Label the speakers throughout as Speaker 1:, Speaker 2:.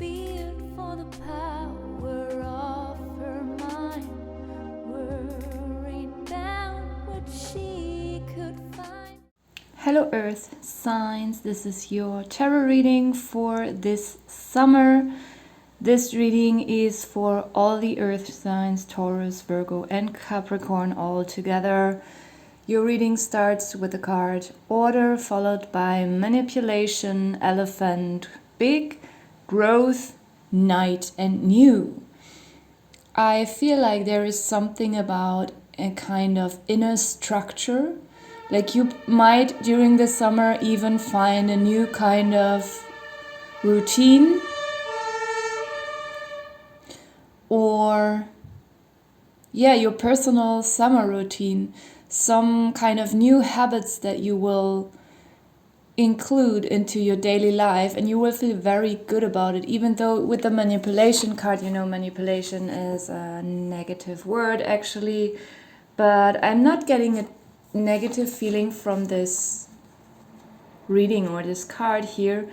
Speaker 1: feared for the power of her mind, worried about what she could find. Hello Earth signs, this is your tarot reading for this summer. This reading is for all the Earth signs, Taurus, Virgo and Capricorn all together. Your reading starts with the card Order, followed by Manipulation, Elephant, Big, Growth, Night and New. I feel like there is something about a kind of inner structure. Like you might during the summer even find a new kind of routine, or your personal summer routine, some kind of new habits that you will include into your daily life, and you will feel very good about it. Even though with the manipulation card, manipulation is a negative word actually, but I'm not getting a negative feeling from this reading or this card here.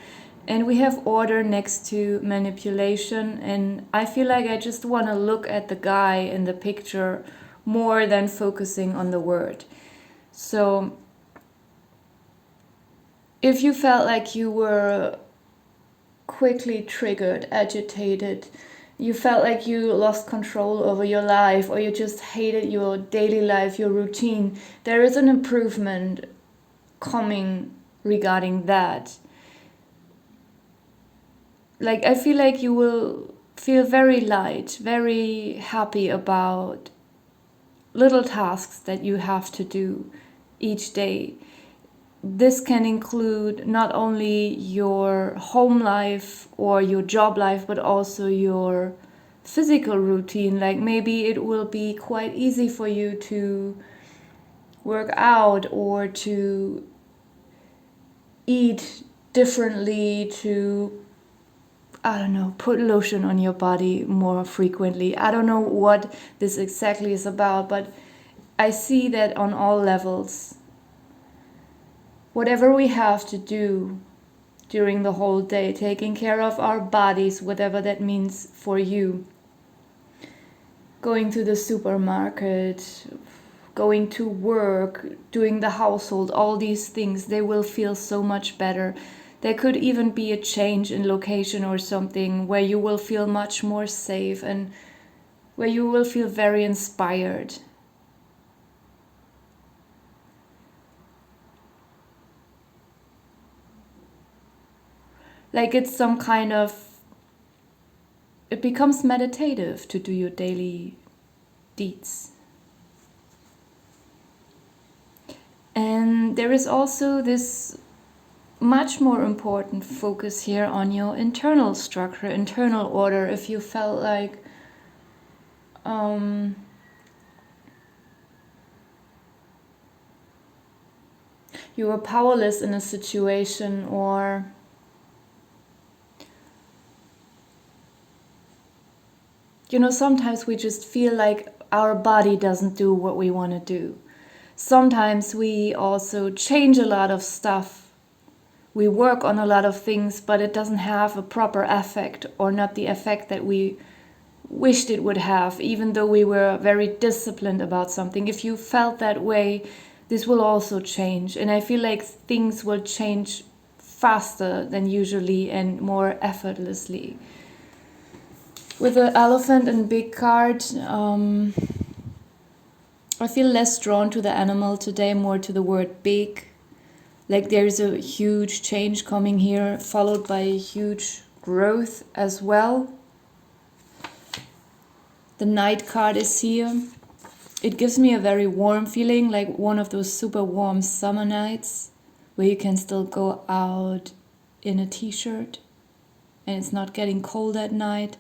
Speaker 1: And we have order next to manipulation, and I feel like I just want to look at the guy in the picture more than focusing on the word. So if you felt like you were quickly triggered, agitated, you felt like you lost control over your life, or you just hated your daily life, your routine, there is an improvement coming regarding that. Like, I feel like you will feel very light, very happy about little tasks that you have to do each day. This can include not only your home life or your job life, but also your physical routine. Like maybe it will be quite easy for you to work out or to eat differently, to put lotion on your body more frequently. I don't know what this exactly is about, but I see that on all levels. Whatever we have to do during the whole day, taking care of our bodies, whatever that means for you. Going to the supermarket, going to work, doing the household, all these things, they will feel so much better. There could even be a change in location or something where you will feel much more safe and where you will feel very inspired. Like it's some kind of, it becomes meditative to do your daily deeds. And there is also this much more important focus here on your internal structure, internal order. If you felt like you were powerless in a situation, or sometimes we just feel like our body doesn't do what we want to do. Sometimes we also change a lot of stuff. We work on a lot of things, but it doesn't have a proper effect, or not the effect that we wished it would have, even though we were very disciplined about something. If you felt that way, this will also change. And I feel like things will change faster than usually and more effortlessly. With the elephant and big card, I feel less drawn to the animal today, more to the word big. Like there's a huge change coming here, followed by a huge growth as well. The Knight card is here. It gives me a very warm feeling, like one of those super warm summer nights where you can still go out in a t-shirt and it's not getting cold at night.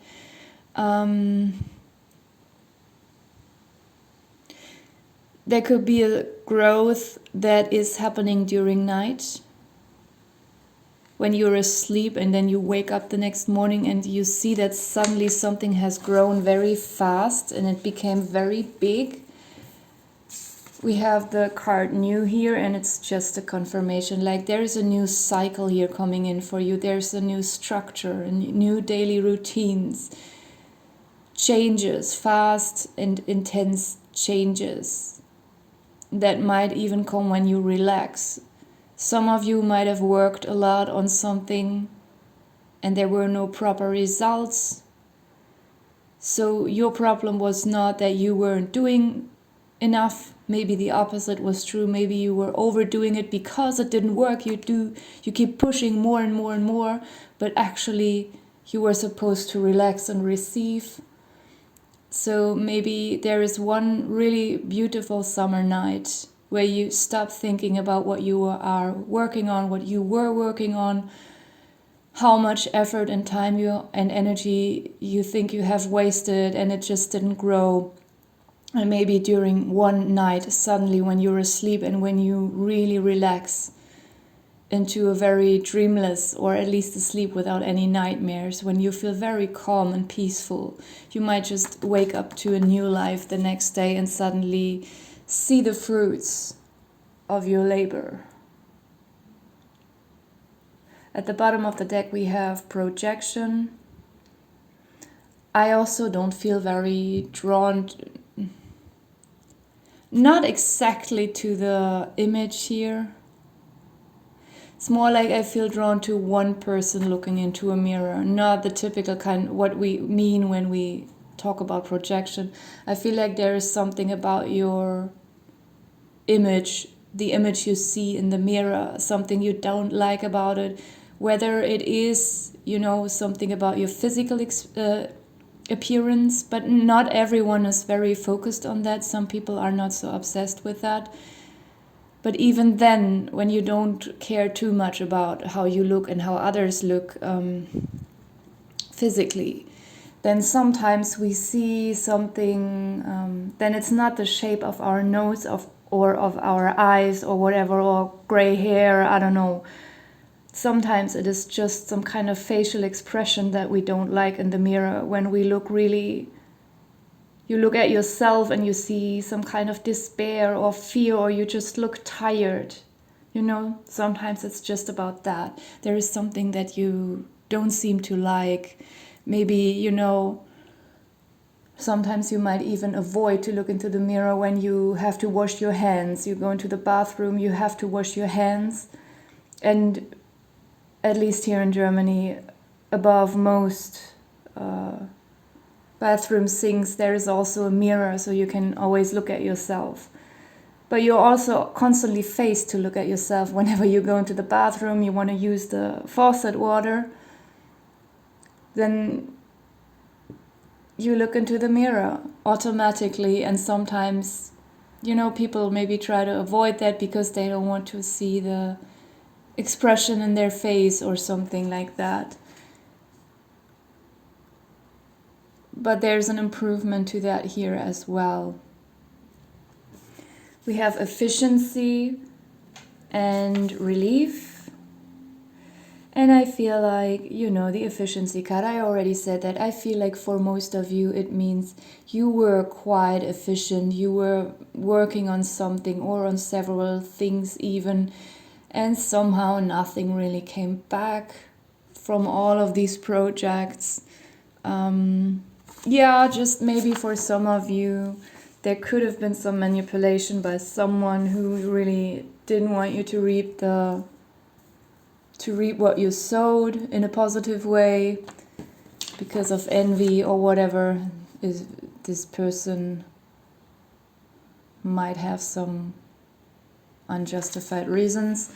Speaker 1: There could be a growth that is happening during night, when you're asleep and then you wake up the next morning and you see that suddenly something has grown very fast and it became very big. We have the card new here, and it's just a confirmation. Like there is a new cycle here coming in for you. There's a new structure, and new daily routines, changes, fast and intense changes that might even come when you relax. Some of you might have worked a lot on something and there were no proper results. So your problem was not that you weren't doing enough. Maybe the opposite was true. Maybe you were overdoing it because it didn't work. You keep pushing more and more and more, but actually you were supposed to relax and receive. So maybe there is one really beautiful summer night where you stop thinking about what you are working on, what you were working on, how much effort and time and energy you think you have wasted and it just didn't grow. And maybe during one night, suddenly when you're asleep and when you really relax into a very dreamless, or at least asleep without any nightmares, when you feel very calm and peaceful, you might just wake up to a new life the next day and suddenly see the fruits of your labor. At the bottom of the deck we have projection. I also don't feel very drawn, not exactly to the image here. It's more like I feel drawn to one person looking into a mirror, not the typical kind, what we mean when we talk about projection. I feel like there is something about your image, the image you see in the mirror, something you don't like about it, whether it is, something about your physical appearance, but not everyone is very focused on that. Some people are not so obsessed with that. But even then, when you don't care too much about how you look and how others look physically, then sometimes we see something, then it's not the shape of our nose or of our eyes or whatever, or gray hair, I don't know. Sometimes it is just some kind of facial expression that we don't like in the mirror. When we look really, you look at yourself and you see some kind of despair or fear, or you just look tired. Sometimes it's just about that. There is something that you don't seem to like. Maybe, sometimes you might even avoid to look into the mirror when you have to wash your hands. You go into the bathroom, you have to wash your hands. And at least here in Germany, above most bathroom sinks, there is also a mirror, so you can always look at yourself. But you're also constantly faced to look at yourself whenever you go into the bathroom, you want to use the faucet water, then you look into the mirror automatically. And sometimes, people maybe try to avoid that because they don't want to see the expression in their face or something like that. But there's an improvement to that here as well. We have efficiency and relief. And I feel like, the efficiency card, I already said that. I feel like for most of you, it means you were quite efficient. You were working on something or on several things even. And somehow nothing really came back from all of these projects. Just maybe for some of you, there could have been some manipulation by someone who really didn't want you to reap what you sowed in a positive way because of envy or whatever. This person might have some unjustified reasons.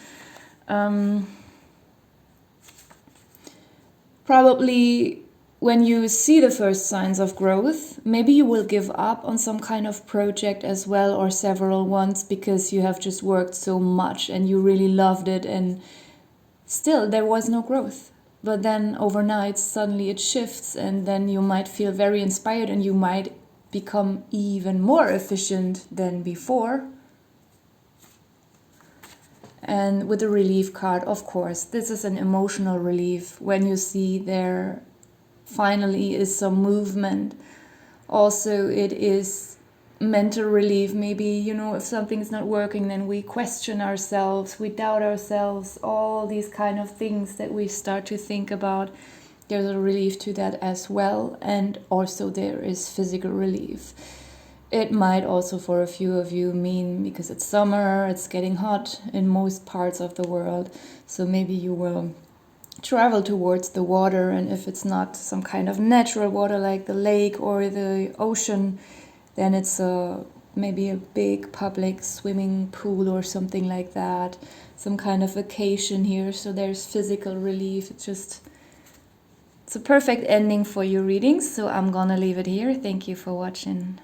Speaker 1: Probably when you see the first signs of growth, maybe you will give up on some kind of project as well, or several ones, because you have just worked so much and you really loved it and still there was no growth. But then overnight suddenly it shifts, and then you might feel very inspired and you might become even more efficient than before. And with the relief card, of course, this is an emotional relief when you see there finally is some movement. Also, it is mental relief. Maybe, you know, if something is not working, then we question ourselves, we doubt ourselves, all these kind of things that we start to think about. There's a relief to that as well. And also there is physical relief. It might also for a few of you mean, because it's summer, it's getting hot in most parts of the world, so maybe you will travel towards the water, and if it's not some kind of natural water like the lake or the ocean, then it's maybe a big public swimming pool or something like that, some kind of vacation here. So there's physical relief. It's a perfect ending for your readings, so I'm gonna leave it here. Thank you for watching.